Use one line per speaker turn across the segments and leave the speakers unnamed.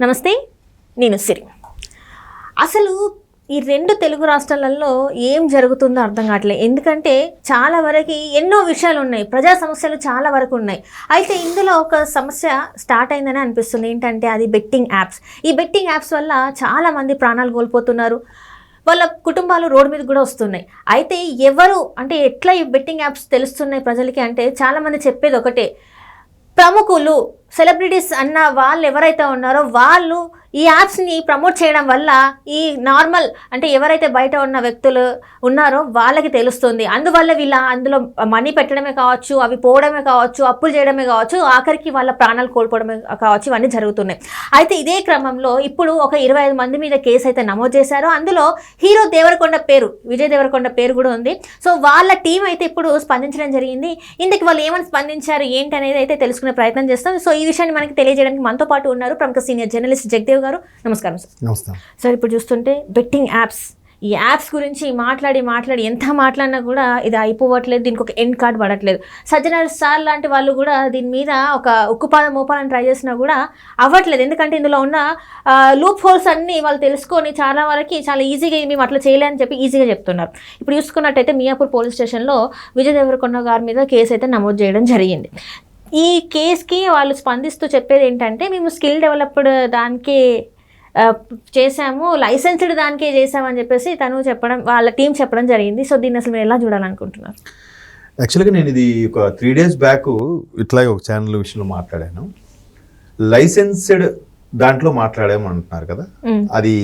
నమస్తే, నేను సిరి. అసలు ఈ రెండు తెలుగు రాష్ట్రాలలో ఏం జరుగుతుందో అర్థం కావట్లేదు. ఎందుకంటే చాలా వరకు ఎన్నో విషయాలు ఉన్నాయి, ప్రజా సమస్యలు చాలా వరకు ఉన్నాయి. అయితే ఇందులో ఒక సమస్య స్టార్ట్ అయిందని అనిపిస్తుంది. ఏంటంటే అది బెట్టింగ్ యాప్స్. ఈ బెట్టింగ్ యాప్స్ వల్ల చాలామంది ప్రాణాలు కోల్పోతున్నారు, వాళ్ళ కుటుంబాలు రోడ్డు మీద కూడా వస్తున్నాయి. అయితే ఎవరు అంటే ఎట్లా ఈ బెట్టింగ్ యాప్స్ తెలుస్తున్నాయి ప్రజలకి అంటే చాలామంది చెప్పేది ఒకటే, ప్రముఖులు సెలబ్రిటీస్ అన్న వాళ్ళు ఎవరైతే ఉన్నారో వాళ్ళు ఈ యాప్స్ని ప్రమోట్ చేయడం వల్ల ఈ నార్మల్ అంటే ఎవరైతే బయట ఉన్న వ్యక్తులు ఉన్నారో వాళ్ళకి తెలుస్తుంది. అందువల్ల వీళ్ళ అందులో మనీ పెట్టడమే కావచ్చు, అవి పోవడమే కావచ్చు, అప్పులు చేయడమే కావచ్చు, ఆఖరికి వాళ్ళ ప్రాణాలు కోల్పోవడమే కావచ్చు, ఇవన్నీ జరుగుతున్నాయి. అయితే ఇదే క్రమంలో ఇప్పుడు ఒక 25 మంది మీద కేసు అయితే నమోదు చేశారు. అందులో హీరో దేవరకొండ పేరు, విజయ్ దేవరకొండ పేరు కూడా ఉంది. సో వాళ్ళ టీం అయితే ఇప్పుడు స్పందించడం జరిగింది. ఇందుకు వాళ్ళు ఏమని స్పందించారు ఏంటి అనేది అయితే తెలుసుకునే ప్రయత్నం చేస్తాం. సో ఈ విషయాన్ని మనకి తెలియజేయడానికి మనతో పాటు ఉన్నారు ప్రముఖ సీనియర్ జర్నలిస్ట్ జగదేవ్ గారు. నమస్కారం సార్.
నమస్తే
సార్. ఇప్పుడు చూస్తుంటే బెట్టింగ్ యాప్స్, ఈ యాప్స్ గురించి మాట్లాడి ఎంత మాట్లాడినా కూడా ఇది అయిపోవట్లేదు, దీనికి ఒక ఎండ్ కార్డ్ పడట్లేదు. సజ్జనర్ సార్ లాంటి వాళ్ళు కూడా దీని మీద ఒక ఉక్కుపాదం మోపాలని ట్రై చేసినా కూడా అవ్వట్లేదు. ఎందుకంటే ఇందులో ఉన్న లూప్ హోల్స్ అన్నీ వాళ్ళు తెలుసుకొని చాలా వరకు చాలా ఈజీగా మేము అట్లా చేయలేని చెప్పి ఈజీగా చెప్తున్నారు. ఇప్పుడు చూసుకున్నట్టయితే మియాపూర్ పోలీస్ స్టేషన్లో విజయ్ దేవరకొండ గారి మీద కేసు అయితే నమోదు చేయడం జరిగింది. ఈ కేసుకి వాళ్ళు స్పందిస్తూ చెప్పేది ఏంటంటే, మేము స్కిల్ డెవలప్డ్ దానికి చేసాము, లైసెన్స్డ్ దానికే చేసామని చెప్పేసి తను చెప్పడం, వాళ్ళ టీం చెప్పడం జరిగింది. సో దీన్ని అసలు మీరు ఎలా చూడాలనుకుంటున్నారు?
యాక్చువల్గా నేను ఇది ఒక 3 days బ్యాక్ ఇట్లా ఒక ఛానల్ విషయంలో మాట్లాడాను. లైసెన్స్డ్ దాంట్లో మాట్లాడామంటున్నారు కదా, అది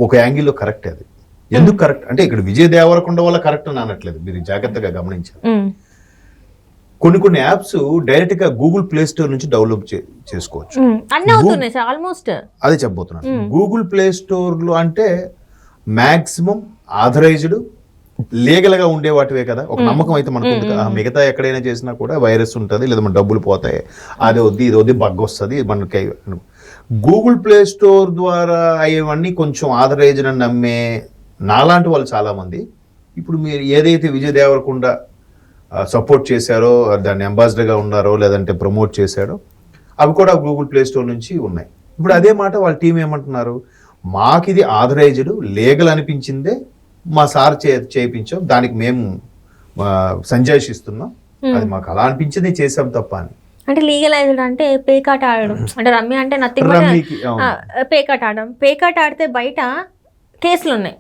ఒక యాంగిల్లో కరెక్ట్. అది ఎందుకు కరెక్ట్ అంటే ఇక్కడ విజయ్ దేవరకొండ వల్ల కరెక్ట్ అని అనట్లేదు, మీరు జాగ్రత్తగా గమనించారు. కొన్ని యాప్స్ డైరెక్ట్ గా గూగుల్ ప్లే స్టోర్ నుంచి డెవలప్ చేసుకోవచ్చు. అదే చెప్పబోతున్నాను. గూగుల్ ప్లే స్టోర్ లో అంటే మాక్సిమం ఆథరైజ్డ్ లీగల్ గా ఉండే వాటివే కదా, ఒక నమ్మకం అయితే మనకు ఉంది కదా. మిగతా ఎక్కడైనా చేసినా కూడా వైరస్ ఉంటుంది, లేదా మన డబ్బులు పోతాయి, అది వద్ది ఇది వద్ది బగ్ వస్తుంది మనకి. గూగుల్ ప్లే స్టోర్ ద్వారా అయ్యేవన్నీ కొంచెం ఆథరైజ్డ్ అని నమ్మే నాలాంటి వాళ్ళు చాలా మంది ఇప్పుడు మీరు ఏదైతే విజయ్ దేవరకొండ సపోర్ట్ చేశారో, దాన్ని అంబాసిడర్గా ఉన్నారో, లేదంటే ప్రమోట్ చేశాడో, అవి కూడా గూగుల్ ప్లే స్టోర్ నుంచి ఉన్నాయి. ఇప్పుడు అదే మాట వాళ్ళ టీం ఏమంటున్నారు, మాకు ఇది ఆథరైజ్డ్ లీగల్ అనిపించిందే మా సార్ చేయించాం, దానికి మేము సంజాయిస్తున్నాం, అది మాకు అలా అనిపించింది చేసాం తప్ప అని.
అంటే లీగలైజ్డ్ అంటే పేకాట ఆడడం, అంటే రమ్మీ అంటే నథింగ్ పేకాట ఆడడం. పేకాట ఆడితే బయట కేసులు ఉన్నాయి,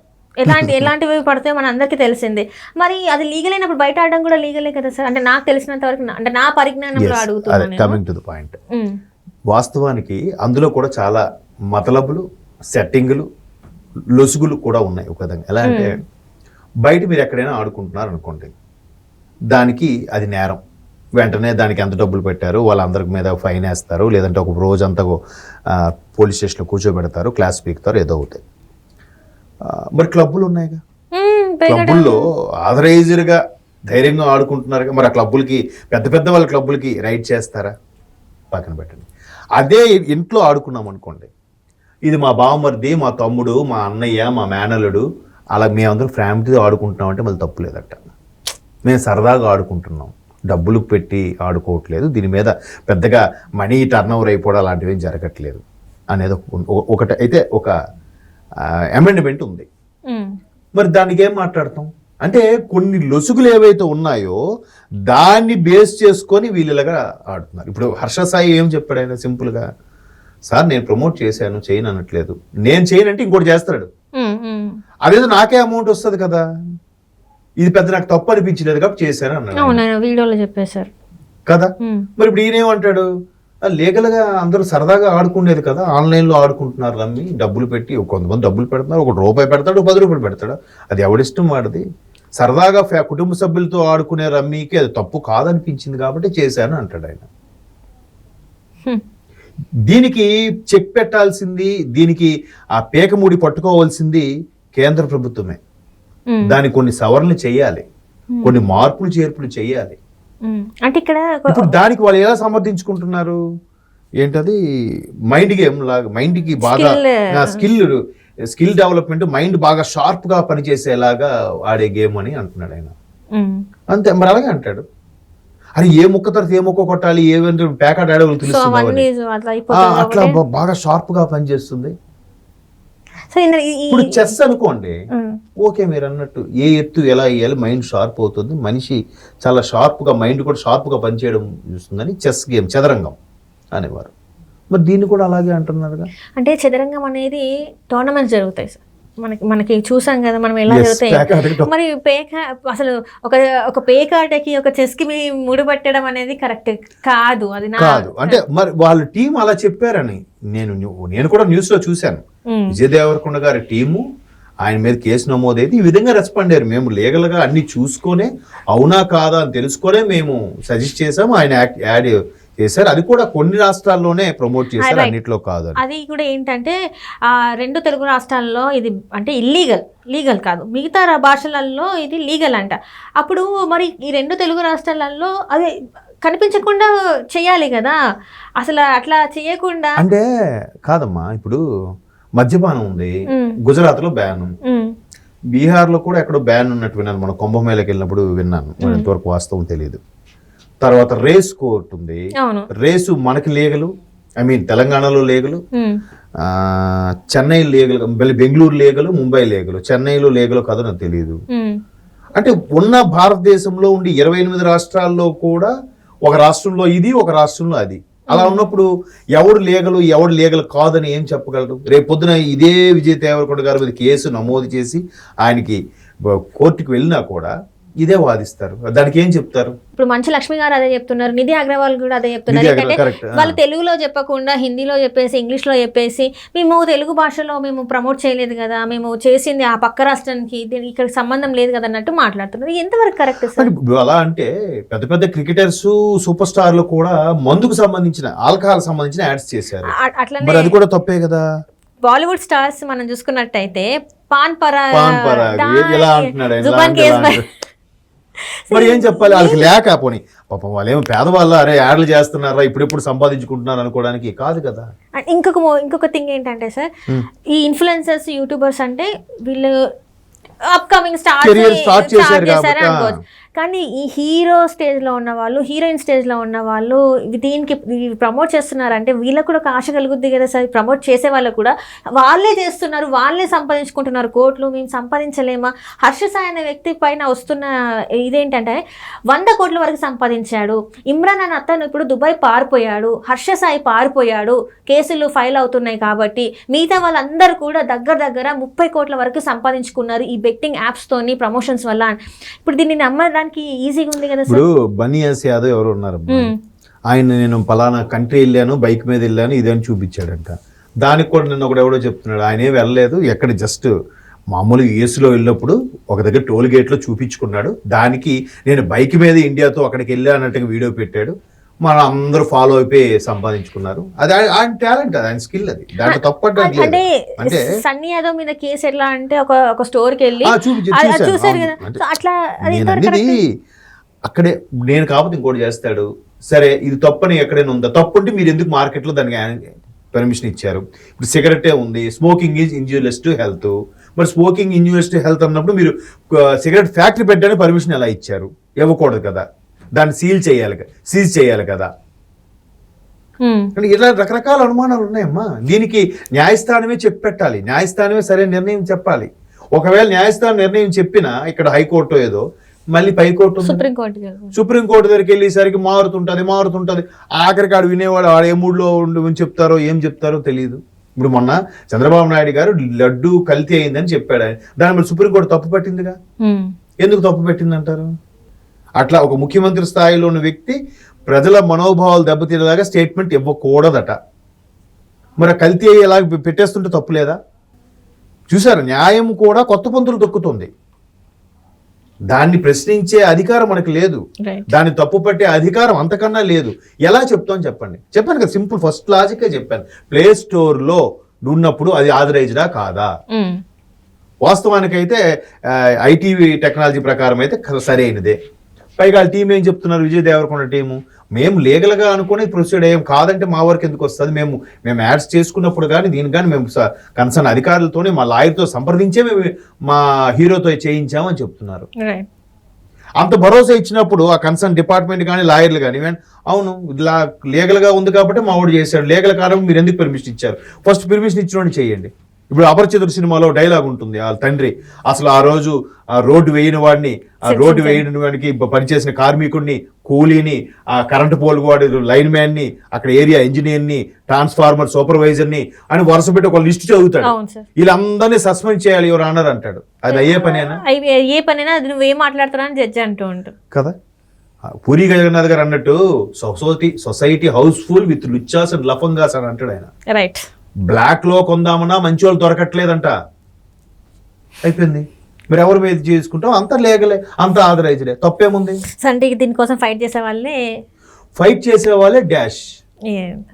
ఎలాంటివి పడతాయో మన అందరికీ తెలిసిందే. మరి అది లీగల్ అయినప్పుడు బయట ఆడడం కూడా లీగలే కదా సార్? అంటే నాకు తెలిసినంత వరకు, అంటే నా పరిజ్ఞానంలో అడుగుతున్నాను.
కమింగ్ టు ది పాయింట్, వాస్తవానికి అందులో కూడా చాలా మతలబులు, సెట్టింగులు, లొసుగులు కూడా ఉన్నాయి ఒక విధంగా. ఎలా అంటే బయట మీరు ఎక్కడైనా ఆడుకుంటున్నారు అనుకోండి, దానికి అది నేరం, వెంటనే దానికి ఎంత డబ్బులు పెట్టారు వాళ్ళందరి మీద ఫైన్ వేస్తారు, లేదంటే ఒక రోజంతా పోలీస్ స్టేషన్లో కూర్చోబెడతారు, క్లాస్ పీకుతారు, ఏదో అవుతాయి. మరి క్లబ్బులు ఉన్నాయిగా, క్లబ్బుల్లో ఆథరైజ్డ్గా ధైర్యంగా ఆడుకుంటున్నారుగా, మరి ఆ క్లబ్బులకి పెద్ద వాళ్ళ క్లబ్బులకి రైడ్ చేస్తారా? పక్కన పెట్టండి. అదే ఇంట్లో ఆడుకున్నాం అనుకోండి, ఇది మా బావమరిది, మా తమ్ముడు, మా అన్నయ్య, మా మేనల్లుడు, అలా మేమందరం ఫ్యామిలీతో ఆడుకుంటున్నాం అంటే మళ్ళీ తప్పు లేదట. మేము సరదాగా ఆడుకుంటున్నాం, డబ్బులు పెట్టి ఆడుకోవట్లేదు, దీని మీద పెద్దగా మనీ టర్న్ ఓవర్ అయిపోవడం అలాంటివి ఏం జరగట్లేదు అనేది ఒకటి అయితే ఒక అమెండ్మెంట్ ఉంది. మరి దానికి ఏం మాట్లాడతాం అంటే, కొన్ని లొసుగులు ఏవైతే ఉన్నాయో దాన్ని బేస్ చేసుకొని వీళ్ళగా ఆడుతున్నారు. ఇప్పుడు హర్ష సాయి ఏం చెప్పాడు, ఆయన సింపుల్గా, సార్ నేను ప్రమోట్ చేశాను, చేయను అనట్లేదు, నేను చేయనంటే ఇంకోటి చేస్తాడు, అదేదో నాకే అమౌంట్ వస్తుంది కదా, ఇది పెద్ద నాకు తప్పు అనిపించలేదు కాబట్టి చేశాను అన్నాడు,
వీడియోలో చెప్పేశారు
కదా. మరి ఇప్పుడు ఈయనేమంటాడు, లీగల్గా అందరూ సరదాగా ఆడుకునేది కదా, ఆన్లైన్లో ఆడుకుంటున్నారు రమ్మి, డబ్బులు పెట్టి, కొంతమంది డబ్బులు పెడుతున్నారు, ₹1 పెడతాడు, ₹10 పెడతాడు, అది ఎవడిష్టం వాడిది. సరదాగా కుటుంబ సభ్యులతో ఆడుకునే రమ్మీకి అది తప్పు కాదనిపించింది కాబట్టి చేశాను అంటాడు ఆయన. దీనికి చెక్ పెట్టాల్సింది, దీనికి ఆ పేకమూడి పట్టుకోవాల్సింది కేంద్ర ప్రభుత్వమే. దానికి కొన్ని సవరణలు చేయాలి, కొన్ని మార్పులు చేర్పులు చేయాలి.
అంటే ఇక్కడ
ఇప్పుడు దానికి వాళ్ళు ఎలా సమర్థించుకుంటున్నారు, ఏంటది మైండ్ గేమ్ లాగా, మైండ్కి బాగా స్కిల్ డెవలప్మెంట్, మైండ్ బాగా షార్ప్గా పనిచేసేలాగా ఆడే గేమ్ అని అంటున్నాడు ఆయన. అంతే, మరి అలాగే అంటాడు. అరే ఏ ముక్క తర్వాత ఏ ముక్క కొట్టాలి ఏమంటే ప్యాకెట్ ఆడేవాళ్ళు
సో
తెలుస్తుంది
అవన్నీ అట్లా అయిపోతుంది
అట్లా
కాబట్టి.
బాగా షార్ప్ గా పనిచేస్తుంది.
సో
ఇప్పుడు చెస్ అనుకోండి, ఓకే మీరు అన్నట్టు ఏ ఎత్తు ఎలా వేయాలి మైండ్ షార్ప్ అవుతుంది, మనిషి చాలా షార్ప్గా మైండ్ కూడా షార్ప్గా పనిచేయడం చూస్తుందని చెస్ గేమ్ చదరంగం అనేవారు. మరి దీన్ని కూడా అలాగే అంటున్నారుగా.
అంటే చదరంగం అనేది టోర్నమెంట్స్ జరుగుతాయి సార్, మనకి చూసాం కదా మనం ఎలా
Yes,
జరుగుతాయి.
పేకాటకి
మరి అసలు ఒక పేకాటకి ఒక చెస్ కి ముడిపట్టడం అనేది కరెక్ట్ కాదు. అది
కాదు అంటే మరి వాళ్ళ టీం అలా చెప్పారని నేను కూడా న్యూస్ లో చూశాను. విజయ్ దేవరకొండ గారి టీము ఆయన మీద కేసు నమోదైతే ఈ విధంగా రెస్పాండ్ అయ్యారు. మేము లీగల్ గా అన్ని చూసుకొనే అవునా కాదా అని తెలుసుకొనే మేము సజెస్ట్ చేసాము, ఆయన యాడ్ చేశారు. అది కూడా కొన్ని రాష్ట్రాల్లోనే ప్రమోట్ చేశారు, అన్నిట్లో కాదు.
అది కూడా ఏంటంటే 2 తెలుగు రాష్ట్రాల్లో ఇది అంటే లీగల్ కాదు, మిగతా భాషలలో ఇది లీగల్ అంట. అప్పుడు మరి ఈ 2 తెలుగు రాష్ట్రాలలో అది కనిపించకుండా చేయాలి కదా, అసలు అట్లా చేయకుండా.
అంటే కాదమ్మా, ఇప్పుడు మద్యపానం ఉంది, గుజరాత్ లో బ్యాన్, బీహార్ లో కూడా ఎక్కడో బ్యాన్ ఉన్నట్టు విన్నాను, మన కుంభమేళకి వెళ్ళినప్పుడు విన్నాను, ఎంతవరకు వాస్తవం తెలియదు. తర్వాత రేస్ కోర్ట్ ఉంది, రేసు మనకి లీగలు, తెలంగాణలో లీగలు, చెన్నై లీగలు, బెంగళూరు లీగలు, ముంబై లీగలు, చెన్నైలో లీగలు కాదు నాకు తెలియదు. అంటే ఉన్న భారతదేశంలో ఉండి 28 రాష్ట్రాల్లో కూడా ఒక రాష్ట్రంలో ఇది, ఒక రాష్ట్రంలో అది. అలా ఉన్నప్పుడు ఎవడు లీగల్ కాదని ఏం చెప్పగలరు? రేపు పొద్దున ఇదే విజయ్ దేవరకొండ గారి మీద కేసు నమోదు చేసి ఆయనకి కోర్టుకు వెళ్ళినా కూడా ఇదే వాదిస్తారు. దానికి ఏం చెప్తారు?
ఇప్పుడు మంచు లక్ష్మి గారు అదే చెప్తున్నారు, నిధి అగ్రవాల్ కూడా అదే చెప్తున్నారు. ఏంటంటే వాళ్ళు తెలుగులో చెప్పకుండా హిందీలో చెప్పేసి ఇంగ్లీష్లో చెప్పేసి మేము తెలుగు భాషలో మేము ప్రమోట్ చేయలేదు కదా, మేము చేసింది ఆ పక్క రాష్ట్రానికి, ఇక్కడ సంబంధం లేదు కదా అన్నట్టు మాట్లాడుతున్నారు. ఎంతవరకు కరెక్ట్ సార్?
అలా అంటే పెద్ద పెద్ద క్రికెటర్స్, సూపర్ స్టార్లు కూడా మందుకు సంబంధించిన, ఆల్కహాల్ సంబంధించిన యాడ్స్ చేశారు. అట్లా అది కూడా తప్పే కదా.
బాలీవుడ్ స్టార్స్ మనం చూసుకున్నట్టయితే పాన్ పరాగ్
ఎలా అంటున్నాడు, మరి ఏం చెప్పాలి వాళ్ళకి లేక? పోనీ పాపం వాళ్ళు ఏమో పేదవాళ్ళు, అరే యాడ్లు చేస్తున్నారా ఇప్పుడిప్పుడు సంపాదించుకుంటున్నారు అనుకోవడానికి కాదు కదా.
ఇంకొక థింగ్ ఏంటంటే సార్, ఈ ఇన్ఫ్లుయెన్సర్స్, యూట్యూబర్స్ అంటే వీళ్ళు అప్కమింగ్ స్టార్ట్ చేశారు అనుకోవచ్చు. కానీ ఈ హీరో స్టేజ్లో ఉన్న వాళ్ళు, హీరోయిన్ స్టేజ్లో ఉన్న వాళ్ళు దీనికి ప్రమోట్ చేస్తున్నారంటే వీళ్ళకు కూడా ఒక ఆశ కలుగుద్ది కదా సార్. ప్రమోట్ చేసే వాళ్ళకు కూడా వాళ్ళే చేస్తున్నారు, వాళ్ళే సంపాదించుకుంటున్నారు కోట్లు, మేము సంపాదించలేమా? హర్ష సాయి అనే వ్యక్తి పైన వస్తున్న ఇదేంటంటే 100 కోట్ల వరకు సంపాదించాడు. ఇమ్రాన్ అనే అతను ఇప్పుడు దుబాయ్ పారిపోయాడు, హర్ష సాయి పారిపోయాడు, కేసులు ఫైల్ అవుతున్నాయి కాబట్టి. మిగతా వాళ్ళందరూ కూడా దగ్గర 30 కోట్ల వరకు సంపాదించుకున్నారు ఈ బెట్టింగ్ యాప్స్ తోని, ప్రమోషన్స్ వల్ల. ఇప్పుడు దీన్ని నమ్మడానికి ఈజీగా ఉంది కదా.
ఇప్పుడు బనియాస్ యాదవ్ ఎవరు ఉన్నారు, ఆయన నేను పలానా కంట్రీ వెళ్ళాను, బైక్ మీద వెళ్ళాను ఇదని చూపించాడంట. దానికి కూడా నిన్న ఎవడో చెప్తున్నాడు ఆయన ఏం వెళ్ళలేదు, ఎక్కడ జస్ట్ మామూలుగా యూఎస్లో వెళ్ళినప్పుడు ఒక దగ్గర టోల్ గేట్లో చూపించుకున్నాడు, దానికి నేను బైక్ మీద ఇండియాతో అక్కడికి వెళ్ళానట్టుగా వీడియో పెట్టాడు, మన అందరూ ఫాలో అయిపోయి సంపాదించుకున్నారు. అది ఆయన టాలెంట్, అది ఆయన స్కిల్, అది దాంట్లో తప్పట్లేదు.
అంటే సన్నీ యాదవ్ మీద కేసు ఎలా అంటే ఒక స్టోర్కి వెళ్ళి చూసారు కదా, అట్లా అక్కడే
నేను కాకపోతే ఇంకోటి చేస్తాడు, సరే ఇది తప్పని ఎక్కడైనా ఉందా? తప్పు ఉంటే మీరు ఎందుకు మార్కెట్లో దానికి పర్మిషన్ ఇచ్చారు? ఇప్పుడు సిగరెటే ఉంది, smoking is injurious to health. మరి స్మోకింగ్ ఇంజూరియస్ టు హెల్త్ అన్నప్పుడు మీరు సిగరెట్ ఫ్యాక్టరీ పెట్టడానికి పర్మిషన్ ఎలా ఇచ్చారు? ఇవ్వకూడదు కదా, దాన్ని సీజ్ చేయాలి కదా. ఇలా రకరకాల అనుమానాలు ఉన్నాయమ్మా. దీనికి న్యాయస్థానమే చెప్పెట్టాలి, న్యాయస్థానమే సరైన నిర్ణయం చెప్పాలి. ఒకవేళ న్యాయస్థానం నిర్ణయం చెప్పినా ఇక్కడ హైకోర్టు ఏదో మళ్ళీ పైకోర్టు, సుప్రీంకోర్టు దగ్గరికి వెళ్ళేసరికి మారుతుంటది. ఆఖరికి ఆడు వినేవాడు ఆడు ఏ మూడ్లో చెప్తారో ఏం చెప్తారో తెలియదు. ఇప్పుడు మొన్న చంద్రబాబు నాయుడు గారు లడ్డు కల్తీ అయిందని చెప్పాడు, దాని మీద సుప్రీంకోర్టు తప్పు పట్టిందిగా. ఎందుకు తప్పు పెట్టిందంటారు? అట్లా ఒక ముఖ్యమంత్రి స్థాయిలో ఉన్న వ్యక్తి ప్రజల మనోభావాలు దెబ్బతినేలాగా స్టేట్మెంట్ ఇవ్వకూడదట. మరి కల్తీ అయ్యేలా పెట్టేస్తుంటే తప్పు లేదా? చూసారు, న్యాయం కూడా కొత్త పంతులు తొక్కుతుంది. దాన్ని ప్రశ్నించే అధికారం మనకు లేదు, దాన్ని తప్పు పట్టే అధికారం అంతకన్నా లేదు. ఎలా చెప్తాం చెప్పండి కదా, సింపుల్ ఫస్ట్ లాజికే చెప్పాను. ప్లే స్టోర్ లో ఉన్నప్పుడు అది ఆథరైజ్డా కాదా? వాస్తవానికైతే ఐటీ టెక్నాలజీ ప్రకారం అయితే సరైనదే. పైగా టీం ఏం చెప్తున్నారు, విజయ్ దేవరకొండ టీము, మేము లీగల్గా అనుకుని ప్రొసీడ్ అయ్యాం, కాదంటే మా వరకు ఎందుకు వస్తుంది? మేము యాడ్స్ చేసుకున్నప్పుడు కానీ దీని కానీ మేము కన్సర్న్ అధికారులతోనే మా లాయర్తో సంప్రదించే మేము మా హీరోతో చేయించామని చెప్తున్నారు. అంత భరోసా ఇచ్చినప్పుడు ఆ కన్సర్న్ డిపార్ట్మెంట్ కానీ లాయర్లు కానీ అవును ఇలా లీగల్గా ఉంది కాబట్టి మా వాడు చేశాడు, లీగల్ కారణం మీరు ఎందుకు పర్మిషన్ ఇచ్చారు, ఫస్ట్ పర్మిషన్ ఇచ్చినోడిని చేయండి. ఇప్పుడు అపరిచితుడు సినిమాలో డైలాగ్ ఉంటుంది, ఆ తండ్రి అసలు ఆ రోజు ఆ రోడ్డు వేయని వాడిని, ఆ రోడ్డు వేయని వాడికి పనిచేసిన కార్మికుడిని, కూలీని, ఆ కరెంటు పోల్ వాడి లైన్ మ్యాన్ ని, అక్కడ ఏరియా ఇంజనీర్ ని, ట్రాన్స్ఫార్మర్ సూపర్వైజర్ ని అని వరుస పెట్టి ఒక లిస్ట్ చదువుతాడు. వీళ్ళందరినీ సస్పెండ్ చేయాలి ఎవరు ఆనర్ అంటాడు. అది అయ్యే పనేనా?
ఏ పనైనా అది నువ్వేం మాట్లాడుతున్నా అని జడ్జి అంటూ ఉంటాడు
కదా. పూరి జగన్నాథ్ గారు అన్నట్టు సొసైటీ హౌస్ఫుల్ విత్ లుచ్చాస్ అండ్ లఫంగాస్ అని అంటాడు ఆయన.
రైట్.
బ్లాక్ లో కొందామన్నా మంచి వాళ్ళు దొరకట్లేదంట. అయిపోయింది, మీరు ఎవరి మీద చేసుకుంటాం అంత లేగలే, అంత ఆథరైజ్డే, తప్పేముంది.
అంటే దీనికోసం ఫైట్ చేసే వాళ్ళే
డాష్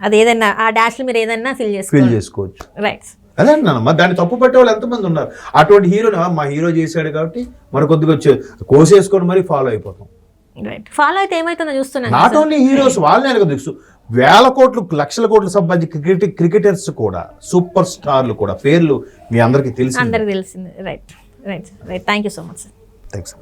అది ఏదైనా ఆ డాష్ లో మీరు ఏదైనా ఫిల్
చేసుకోవచ్చు.
రైట్.
అదే అన్నమ్మా, దాన్ని తప్పు పట్టే వాళ్ళు ఎంతమంది ఉన్నారు. అటువంటి హీరోని మా హీరో చేశాడు కాబట్టి మరి కొద్దిగా కోసేసుకొని మరి ఫాలో అయిపోతాం.
ఫాలో అయితే ఏమైతుందో చూస్తున్నాను.
నాట్ ఓన్లీ హీరోస్, వాళ్ళనే తెలుసు, వేల కోట్లు లక్షల కోట్లు సంబంధించి క్రికెటర్స్ కూడా, సూపర్ స్టార్లు కూడా పేర్లు మీ అందరికీ తెలిసింది.
Right. Thank you so much.
Thanks.